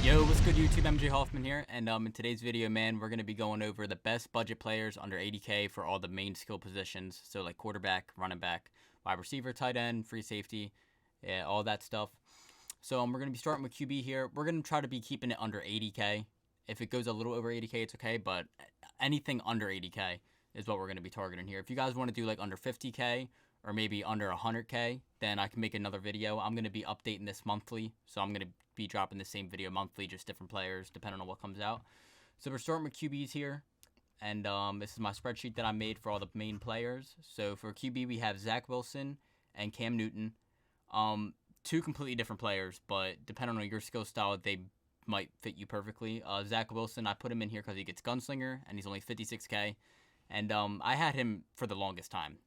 Yo, what's good YouTube? MJ Hoffman here, and in today's video, man, we're going to be going over the best budget players under 80K for all the main skill positions, so like quarterback, running back, wide receiver, tight end, free safety, yeah, all that stuff. So we're going to be starting with QB here. We're going to try to be keeping it under 80K. If it goes a little over 80K, it's okay, but anything under 80K is what we're going to be targeting here. If you guys want to do like under 50K or maybe under 100K, then I can make another video. I'm going to be updating this monthly, so I'm going to be dropping the same video monthly, just different players depending on what comes out. So we're starting with QBs here, and this is my spreadsheet that I made for all the main players. So for QB, we have Zach Wilson and Cam Newton. Two completely different players, but depending on your skill style, they might fit you perfectly. Zach Wilson, I put him in here because he gets gunslinger, and he's only 56K. And I had him for the longest time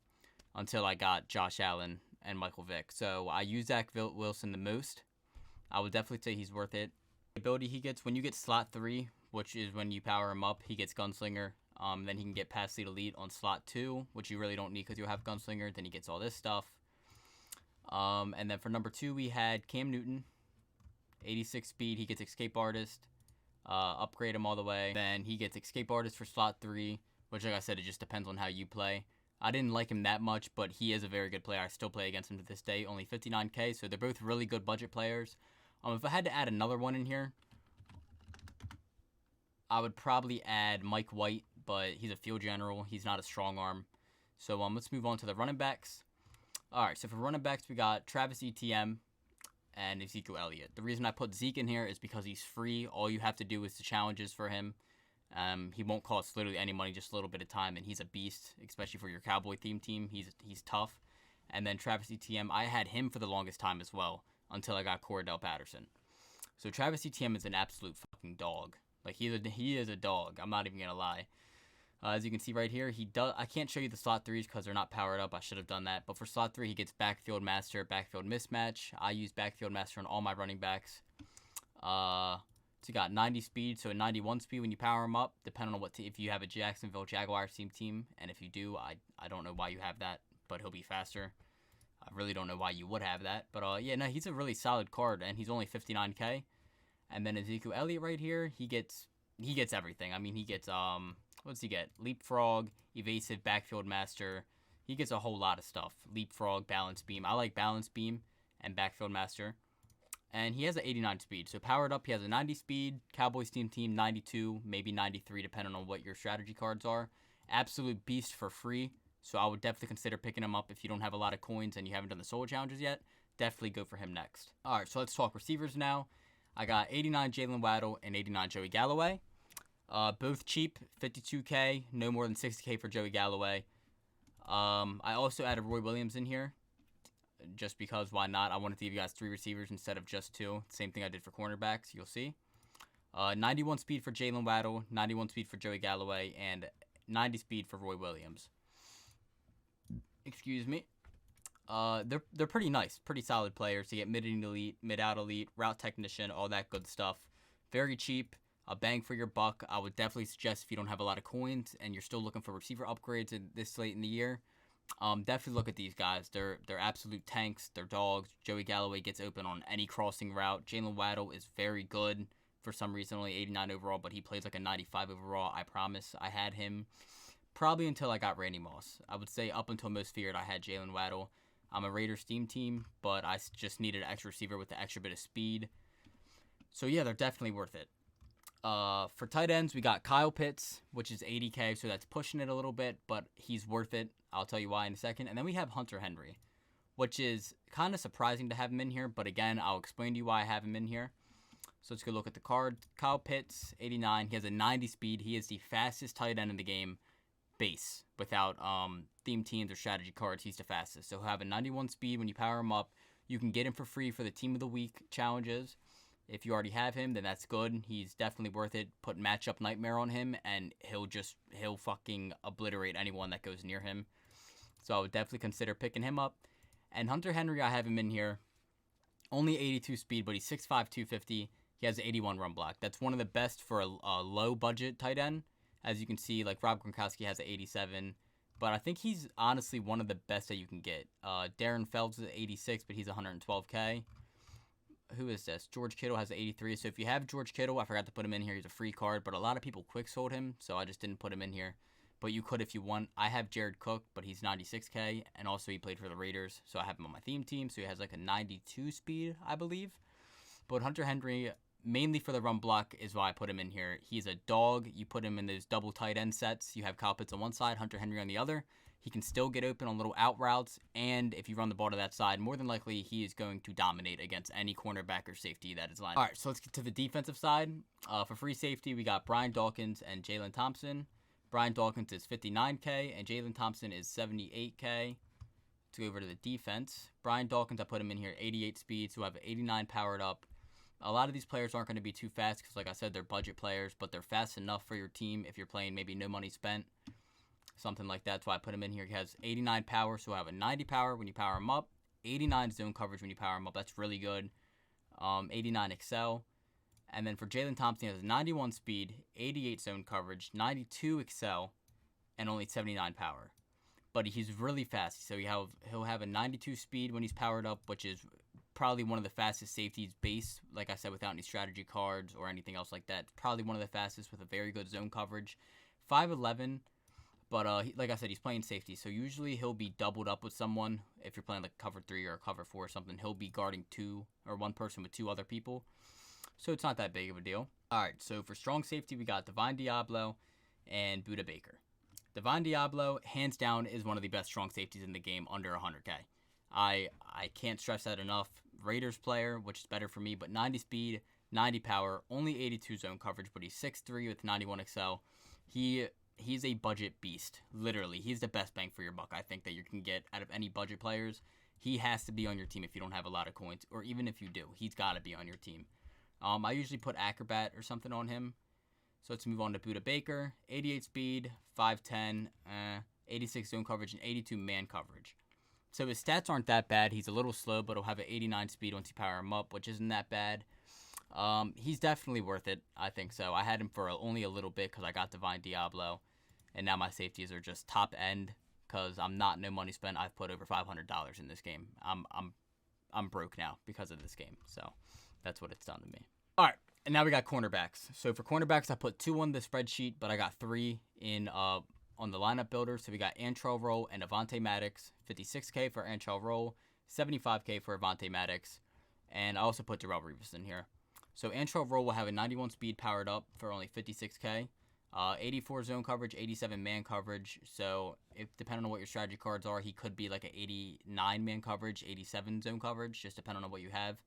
until I got Josh Allen and Michael Vick. So I use Zach Wilson the most. I would definitely say he's worth it. The ability he gets, when you get slot 3, which is when you power him up, he gets gunslinger. Then he can get pass lead elite on slot 2, which you really don't need because you'll have gunslinger. Then he gets all this stuff. And then for number 2, we had Cam Newton, 86 speed. He gets escape artist. Upgrade him all the way. Then he gets escape artist for slot 3, which, like I said, it just depends on how you play. I didn't like him that much, but he is a very good player. I still play against him to this day. Only 59K, so they're both really good budget players. If I had to add another one in here, I would probably add Mike White, but he's a field general. He's not a strong arm. So let's move on to the running backs. All right, so for running backs, we got Travis Etienne and Ezekiel Elliott. The reason I put Zeke in here is because he's free. All you have to do is the challenges for him. He won't cost literally any money, just a little bit of time, and he's a beast, especially for your Cowboy themed team. He's tough. And then Travis Etienne, I had him for the longest time as well, until I got Cordell Patterson. So Travis Etienne is an absolute fucking dog. Like, he is a dog. I'm not even gonna lie. As you can see right here, I can't show you the slot 3s because they're not powered up. I should have done that. But for slot 3, he gets backfield master, backfield mismatch. I use backfield master on all my running backs. So you got 90 speed, so a 91 speed when you power him up, depending on if you have a Jacksonville Jaguars team, and if you do, I don't know why you have that, but he'll be faster. I really don't know why you would have that, but yeah, no, he's a really solid card, and he's only 59K. And then Ezekiel Elliott right here, he gets everything. I mean, he gets what does he get? Leapfrog, evasive, backfield master. He gets a whole lot of stuff. Leapfrog, balance beam. I like balance beam and backfield master. And he has an 89 speed. So powered up, he has a 90 speed. Cowboys team 92, maybe 93, depending on what your strategy cards are. Absolute beast for free. So I would definitely consider picking him up if you don't have a lot of coins and you haven't done the solo challenges yet. Definitely go for him next. All right, so let's talk receivers now. I got 89 Jayla Waddle and 89 Joey Galloway. Both cheap, 52K, no more than 60K for Joey Galloway. I also added Roy Williams in here, just because, why not? I wanted to give you guys 3 receivers instead of just 2. Same thing I did for cornerbacks, you'll see. 91 speed for Jayla Waddle, 91 speed for Joey Galloway, and 90 speed for Roy Williams. Excuse me. They're pretty nice, pretty solid players. You get mid-in elite, mid-out elite, route technician, all that good stuff. Very cheap, a bang for your buck. I would definitely suggest if you don't have a lot of coins and you're still looking for receiver upgrades this late in the year, definitely look at these guys. They're absolute tanks. They're dogs. Joey Galloway gets open on any crossing route. Jayla Waddle is very good. For some reason, only 89 overall, but he plays like a 95 overall. I promise. I had him probably until I got Randy Moss. I would say up until most feared, I had Jayla Waddle. I'm a Raiders team, but I just needed an extra receiver with the extra bit of speed. So yeah, they're definitely worth it. For tight ends, we got Kyle Pitts, which is 80K, so that's pushing it a little bit, but he's worth it. I'll tell you why in a second. And then we have Hunter Henry, which is kind of surprising to have him in here, but again, I'll explain to you why I have him in here. So let's go look at the card. Kyle Pitts, 89. He has a 90 speed. He is the fastest tight end in the game, base, without theme teams or strategy cards. He's the fastest. So he'll have a 91 speed when you power him up. You can get him for free for the Team of the Week challenges. If you already have him, then that's good. He's definitely worth it. Put matchup nightmare on him, and he'll fucking obliterate anyone that goes near him. So I would definitely consider picking him up. And Hunter Henry, I have him in here. Only 82 speed, but he's 6'5", 250. He has 81 run block. That's one of the best for a low budget tight end. As you can see, like Rob Gronkowski has an 87. But I think he's honestly one of the best that you can get. Darren Felds is 86, but he's 112K. who is this? George Kittle has 83. So if you have George Kittle, I forgot to put him in here. He's a free card, but a lot of people quick sold him, so I just didn't put him in here. But you could if you want. I have Jared Cook, but he's 96K, and also he played for the Raiders, so I have him on my theme team. So he has like a 92 speed, I believe. But Hunter Henry, mainly for the run block, is why I put him in here. He's a dog. You put him in those double tight end sets. You have Kyle Pitts on one side, Hunter Henry on the other. He can still get open on little out routes, and if you run the ball to that side, more than likely he is going to dominate against any cornerback or safety that is lined. All right, so let's get to the defensive side. For free safety, we got Brian Dawkins and Jalen Thompson. Brian Dawkins is 59K, and Jalen Thompson is 78K. To go over to the defense, Brian Dawkins, I put him in here, 88 speed, so I have 89 powered up. A lot of these players aren't going to be too fast because, like I said, they're budget players, but they're fast enough for your team if you're playing maybe no money spent. Something like that. That's why I put him in here. He has 89 power, so I have a 90 power when you power him up. 89 zone coverage when you power him up. That's really good. 89 excel. And then for Jalen Thompson, he has 91 speed, 88 zone coverage, 92 excel, and only 79 power. But he's really fast, so he'll have a 92 speed when he's powered up, which is probably one of the fastest safeties base, like I said, without any strategy cards or anything else like that. Probably one of the fastest with a very good zone coverage. 5'11", but like I said, he's playing safety, so usually he'll be doubled up with someone. If you're playing like cover 3 or cover 4 or something, he'll be guarding 2 or 1 person with 2 other people. So it's not that big of a deal. All right, so for strong safety, we got Diablo and Buda Baker. Diablo, hands down, is one of the best strong safeties in the game under 100K. I can't stress that enough. Raiders player, which is better for me, but 90 speed, 90 power, only 82 zone coverage, but he's 6'3" with 91 excel. He's a budget beast. Literally, he's the best bang for your buck, I think, that you can get out of any budget players. He has to be on your team if you don't have a lot of coins, or even if you do, he's got to be on your team. I usually put Acrobat or something on him. So let's move on to Buda Baker. 88 speed, 5'10", 86 zone coverage, and 82 man coverage. So his stats aren't that bad. He's a little slow, but he'll have an 89 speed once you power him up, which isn't that bad. He's definitely worth it. I think so. I had him for only a little bit because I got Diablo, and now my safeties are just top end because I'm not no money spent. I've put over $500 in this game. I'm broke now because of this game. So that's what it's done to me. All right, and now we got cornerbacks. So for cornerbacks, I put 2 on the spreadsheet, but I got 3 in on the lineup builder. So we got Antrell Roll and Avonte Maddox, 56K for Antrell Roll, 75K for Avonte Maddox, and I also put Darrelle Revis in here. So Antrell Roll will have a 91 speed powered up for only 56K, 84 zone coverage, 87 man coverage. So if depending on what your strategy cards are, he could be like an 89 man coverage, 87 zone coverage, just depending on what you have.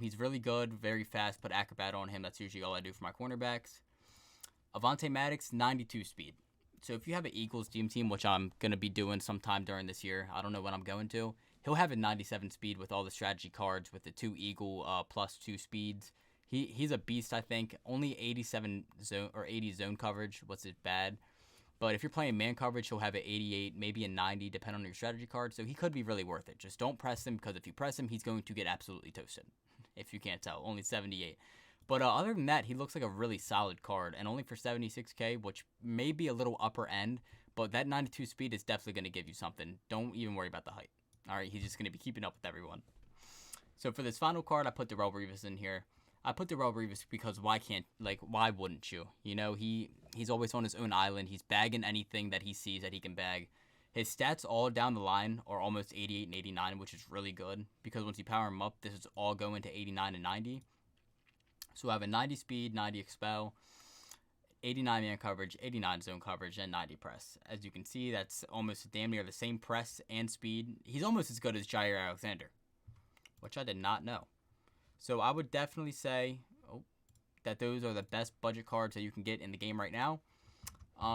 He's really good, very fast. Put Acrobat on him. That's usually all I do for my cornerbacks. Avonte Maddox, 92 speed. So if you have an Eagles team, which I'm going to be doing sometime during this year, I don't know when I'm going to, he'll have a 97 speed with all the strategy cards with the 2 Eagle +2 speeds. He's a beast, I think. Only 87 zone or 80 zone coverage, what's it bad. But if you're playing man coverage, he'll have an 88, maybe a 90, depending on your strategy card. So he could be really worth it. Just don't press him, because if you press him, he's going to get absolutely toasted. If you can't tell, only 78. But other than that, he looks like a really solid card. And only for 76K, which may be a little upper end. But that 92 speed is definitely going to give you something. Don't even worry about the height. All right, he's just going to be keeping up with everyone. So for this final card, I put Darrelle Revis in here. I put Darrelle Revis because why wouldn't you? You know, he's always on his own island. He's bagging anything that he sees that he can bag. His stats all down the line are almost 88 and 89, which is really good. Because once you power him up, this is all going to 89 and 90. So I have a 90 speed, 90 expel, 89 man coverage, 89 zone coverage, and 90 press. As you can see, that's almost damn near the same press and speed. He's almost as good as Jair Alexander, which I did not know. So I would definitely say that those are the best budget cards that you can get in the game right now.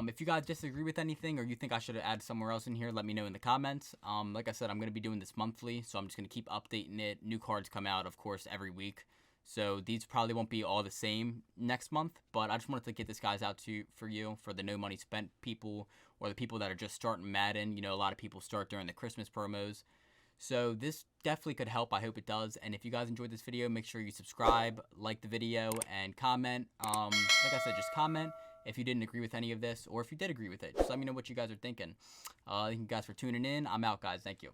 If you guys disagree with anything or you think I should have added somewhere else in here, let me know in the comments. Like I said, I'm going to be doing this monthly, so I'm just going to keep updating it. New cards come out, of course, every week. So these probably won't be all the same next month, but I just wanted to get this guys out for you, for the no money spent people or the people that are just starting Madden. You know, a lot of people start during the Christmas promos. So this definitely could help. I hope it does. And if you guys enjoyed this video, make sure you subscribe, like the video, and comment. Like I said, just comment if you didn't agree with any of this, or if you did agree with it. Just let me know what you guys are thinking. Thank you guys for tuning in. I'm out, guys. Thank you.